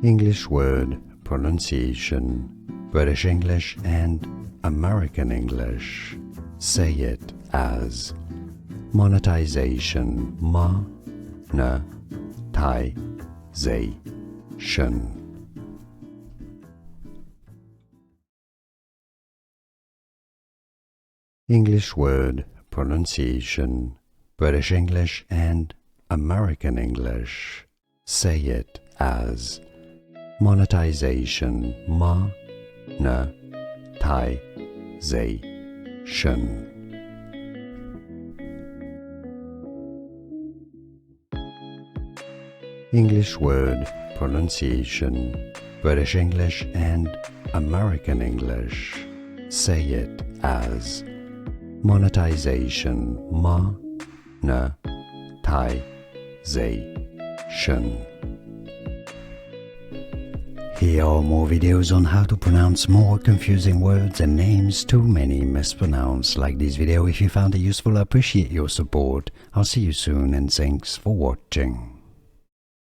English word pronunciation, British English and American English. Say it as monetization, monetization. English word pronunciation, British English and American English. Say it as monetization, monetization. English word pronunciation, British English and American English. Say it as monetization, monetization. Here are more videos on how to pronounce more confusing words and names too many mispronounced. Like this video if you found it useful. I appreciate your support. I'll see you soon and thanks for watching.